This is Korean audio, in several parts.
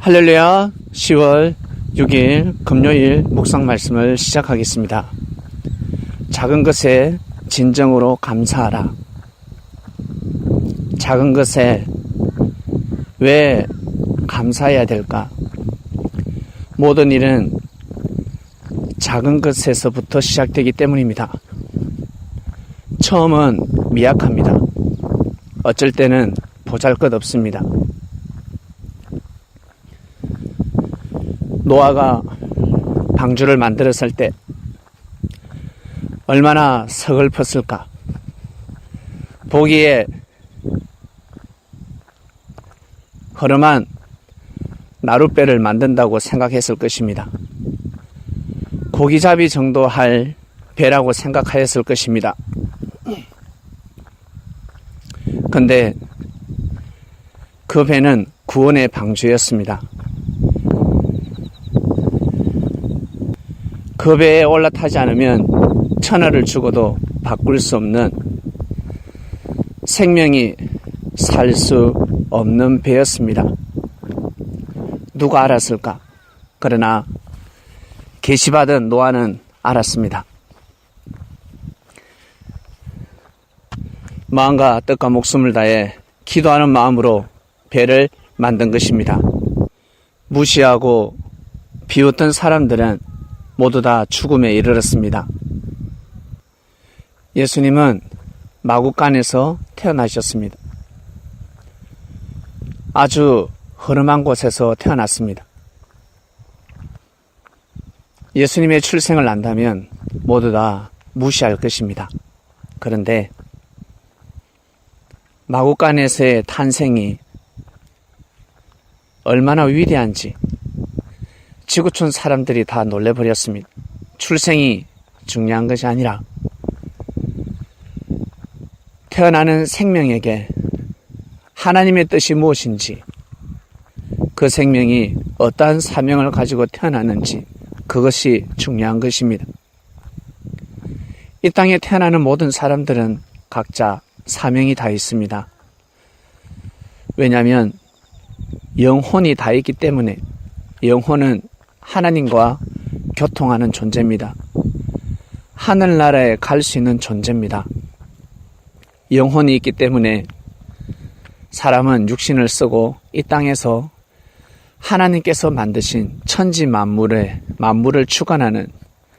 할렐루야. 10월 6일 금요일 묵상 말씀을 시작하겠습니다. 작은 것에 진정으로 감사하라. 작은 것에 왜 감사해야 될까? 모든 일은 작은 것에서부터 시작되기 때문입니다. 처음은 미약합니다. 어쩔 때는 보잘것없습니다. 노아가 방주를 만들었을 때 얼마나 서글펐을까. 보기에 허름한 나룻배를 만든다고 생각했을 것입니다. 고기잡이 정도 할 배라고 생각하였을 것입니다. 근데 그 배는 구원의 방주였습니다. 그 배에 올라타지 않으면 천하를 죽어도 바꿀 수 없는, 생명이 살 수 없는 배였습니다. 누가 알았을까? 그러나 계시받은 노아는 알았습니다. 마음과 뜻과 목숨을 다해 기도하는 마음으로 배를 만든 것입니다. 무시하고 비웃던 사람들은 모두 다 죽음에 이르렀습니다. 예수님은 마구간에서 태어나셨습니다. 아주 허름한 곳에서 태어났습니다. 예수님의 출생을 안다면 모두 다 무시할 것입니다. 그런데 마구간에서의 탄생이 얼마나 위대한지 지구촌 사람들이 다 놀래버렸습니다. 출생이 중요한 것이 아니라 태어나는 생명에게 하나님의 뜻이 무엇인지, 그 생명이 어떠한 사명을 가지고 태어났는지, 그것이 중요한 것입니다. 이 땅에 태어나는 모든 사람들은 각자 사명이 다 있습니다. 왜냐하면 영혼이 다 있기 때문에. 영혼은 하나님과 교통하는 존재입니다. 하늘나라에 갈 수 있는 존재입니다. 영혼이 있기 때문에 사람은 육신을 쓰고 이 땅에서 하나님께서 만드신 천지 만물을 주관하는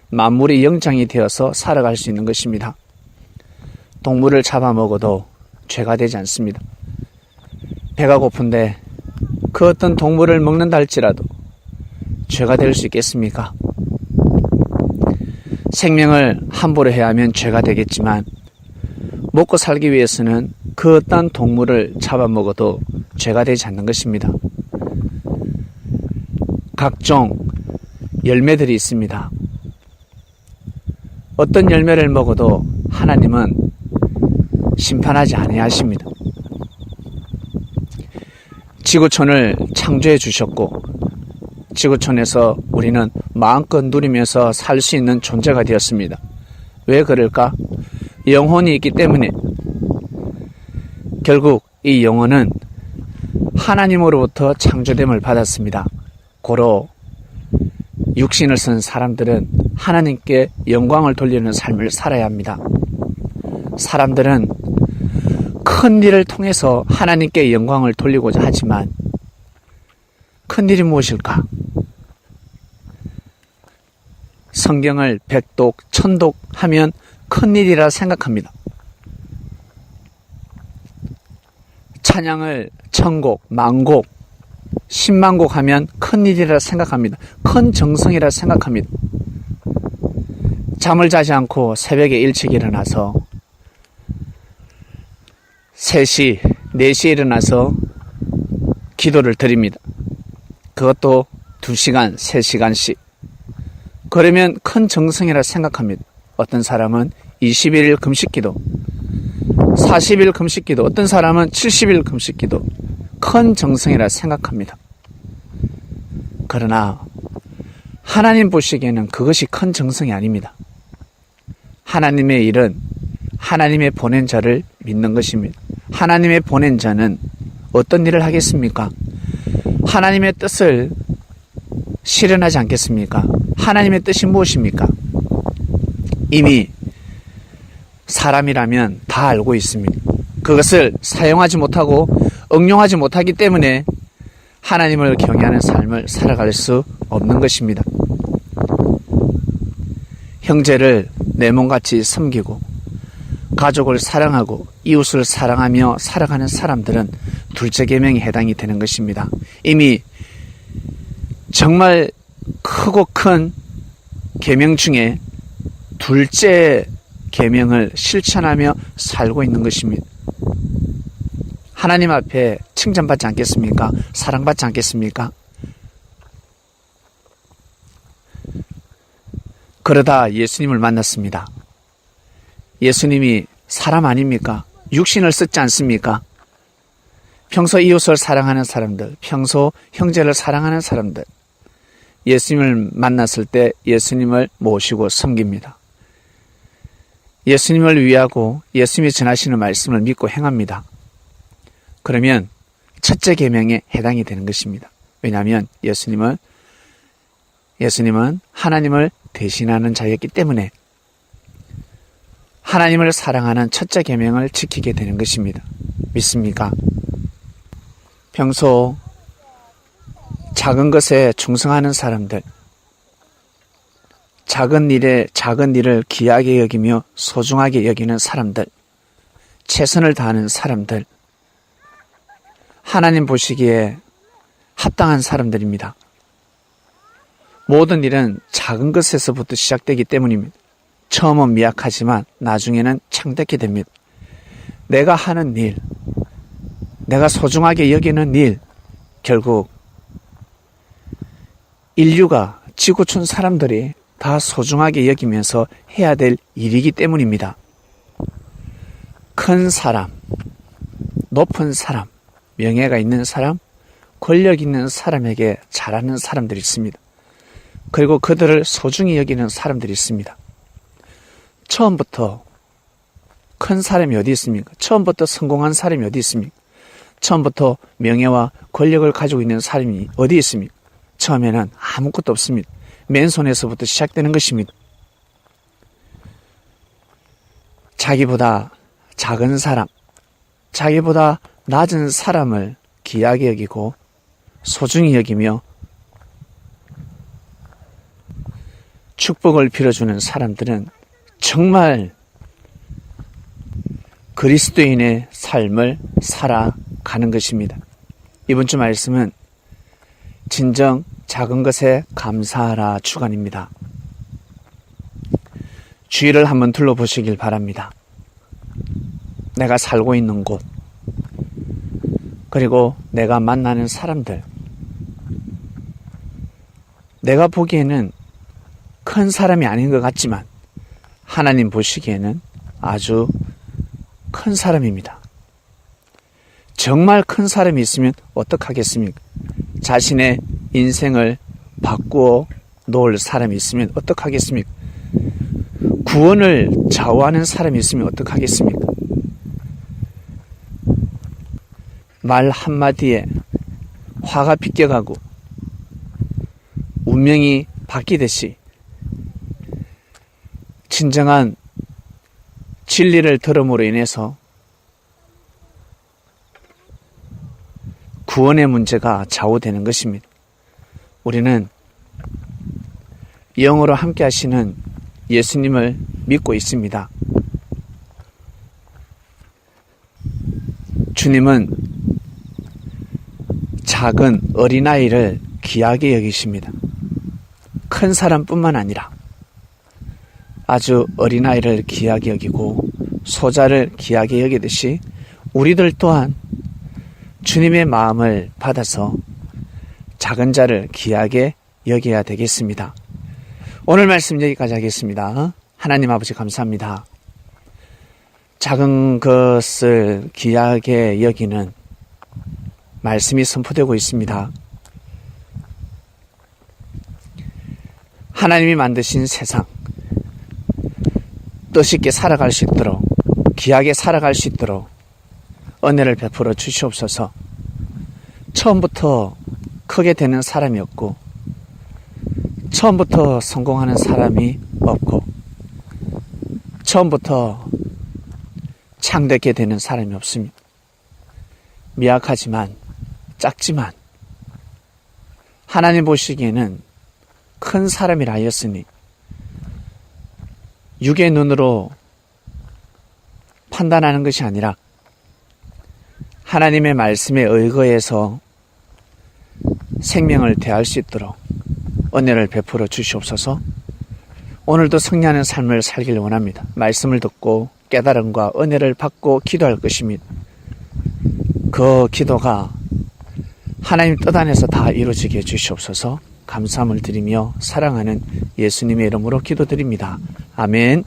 만물의 영장이 되어서 살아갈 수 있는 것입니다. 동물을 잡아먹어도 죄가 되지 않습니다. 배가 고픈데 그 어떤 동물을 먹는다 할지라도 죄가 될 수 있겠습니까? 생명을 함부로 해야 하면 죄가 되겠지만, 먹고 살기 위해서는 그 어떤 동물을 잡아먹어도 죄가 되지 않는 것입니다. 각종 열매들이 있습니다. 어떤 열매를 먹어도 하나님은 심판하지 아니하십니다. 지구촌을 창조해 주셨고, 지구촌에서 우리는 마음껏 누리면서 살 수 있는 존재가 되었습니다. 왜 그럴까? 영혼이 있기 때문에. 결국 이 영혼은 하나님으로부터 창조됨을 받았습니다. 고로 육신을 쓴 사람들은 하나님께 영광을 돌리는 삶을 살아야 합니다. 사람들은 큰 일을 통해서 하나님께 영광을 돌리고자 하지만, 큰 일이 무엇일까? 성경을 100독, 1000독 하면 큰 일이라 생각합니다. 찬양을 1000곡, 10,000곡, 100,000곡 하면 큰 일이라 생각합니다. 큰 정성이라 생각합니다. 잠을 자지 않고 새벽에 일찍 일어나서 3시, 4시에 일어나서 기도를 드립니다. 그것도 2시간, 3시간씩. 그러면 큰 정성이라 생각합니다. 어떤 사람은 21일 금식기도, 40일 금식기도, 어떤 사람은 70일 금식기도 큰 정성이라 생각합니다. 그러나 하나님 보시기에는 그것이 큰 정성이 아닙니다. 하나님의 일은 하나님의 보낸 자를 믿는 것입니다. 하나님의 보낸 자는 어떤 일을 하겠습니까? 하나님의 뜻을 실현하지 않겠습니까? 하나님의 뜻이 무엇입니까? 이미 사람이라면 다 알고 있습니다. 그것을 사용하지 못하고 응용하지 못하기 때문에 하나님을 경외하는 삶을 살아갈 수 없는 것입니다. 형제를 내 몸같이 섬기고 가족을 사랑하고 이웃을 사랑하며 살아가는 사람들은 둘째 계명에 해당이 되는 것입니다. 이미 정말 크고 큰 계명 중에 둘째 계명을 실천하며 살고 있는 것입니다. 하나님 앞에 칭찬받지 않겠습니까? 사랑받지 않겠습니까? 그러다 예수님을 만났습니다. 예수님이 사람 아닙니까? 육신을 쓰지 않습니까? 평소 이웃을 사랑하는 사람들, 평소 형제를 사랑하는 사람들, 예수님을 만났을 때 예수님을 모시고 섬깁니다. 예수님을 위하고 예수님이 전하시는 말씀을 믿고 행합니다. 그러면 첫째 계명에 해당이 되는 것입니다. 왜냐하면 예수님은 하나님을 대신하는 자였기 때문에 하나님을 사랑하는 첫째 계명을 지키게 되는 것입니다. 믿습니까? 평소 작은 것에 충성하는 사람들, 작은 일을 귀하게 여기며 소중하게 여기는 사람들, 최선을 다하는 사람들, 하나님 보시기에 합당한 사람들입니다. 모든 일은 작은 것에서부터 시작되기 때문입니다. 처음은 미약하지만 나중에는 창대케 됩니다. 내가 하는 일, 내가 소중하게 여기는 일, 결국 인류가 지구촌 사람들이 다 소중하게 여기면서 해야 될 일이기 때문입니다. 큰 사람, 높은 사람, 명예가 있는 사람, 권력 있는 사람에게 잘하는 사람들이 있습니다. 그리고 그들을 소중히 여기는 사람들이 있습니다. 처음부터 큰 사람이 어디 있습니까? 처음부터 성공한 사람이 어디 있습니까? 처음부터 명예와 권력을 가지고 있는 사람이 어디 있습니까? 처음에는 아무것도 없습니다. 맨손에서부터 시작되는 것입니다. 자기보다 작은 사람, 자기보다 낮은 사람을 귀하게 여기고 소중히 여기며 축복을 빌어주는 사람들은 정말 그리스도인의 삶을 살아가는 것입니다. 이번 주 말씀은 진정 작은 것에 감사하라 주간입니다. 주위를 한번 둘러보시길 바랍니다. 내가 살고 있는 곳, 그리고 내가 만나는 사람들, 내가 보기에는 큰 사람이 아닌 것 같지만 하나님 보시기에는 아주 큰 사람입니다. 정말 큰 사람이 있으면 어떡하겠습니까? 자신의 인생을 바꾸어 놓을 사람이 있으면 어떡하겠습니까? 구원을 좌우하는 사람이 있으면 어떡하겠습니까? 말 한마디에 화가 비껴가고 운명이 바뀌듯이 진정한 진리를 들음으로 인해서 구원의 문제가 좌우되는 것입니다. 우리는 영으로 함께 하시는 예수님을 믿고 있습니다. 주님은 작은 어린아이를 귀하게 여기십니다. 큰 사람뿐만 아니라 아주 어린아이를 귀하게 여기고 소자를 귀하게 여기듯이 우리들 또한 주님의 마음을 받아서 작은 자를 귀하게 여겨야 되겠습니다. 오늘 말씀 여기까지 하겠습니다. 하나님 아버지 감사합니다. 작은 것을 귀하게 여기는 말씀이 선포되고 있습니다. 하나님이 만드신 세상, 뜻있게 살아갈 수 있도록, 귀하게 살아갈 수 있도록 은혜를 베풀어 주시옵소서. 처음부터 크게 되는 사람이 없고 처음부터 성공하는 사람이 없고 처음부터 창대하게 되는 사람이 없습니다. 미약하지만 작지만 하나님 보시기에는 큰 사람이라 하였으니 육의 눈으로 판단하는 것이 아니라 하나님의 말씀에 의거해서 생명을 대할 수 있도록 은혜를 베풀어 주시옵소서. 오늘도 승리하는 삶을 살기를 원합니다. 말씀을 듣고 깨달음과 은혜를 받고 기도할 것입니다. 그 기도가 하나님 뜻 안에서 다 이루어지게 해주시옵소서. 감사함을 드리며 사랑하는 예수님의 이름으로 기도드립니다. 아멘.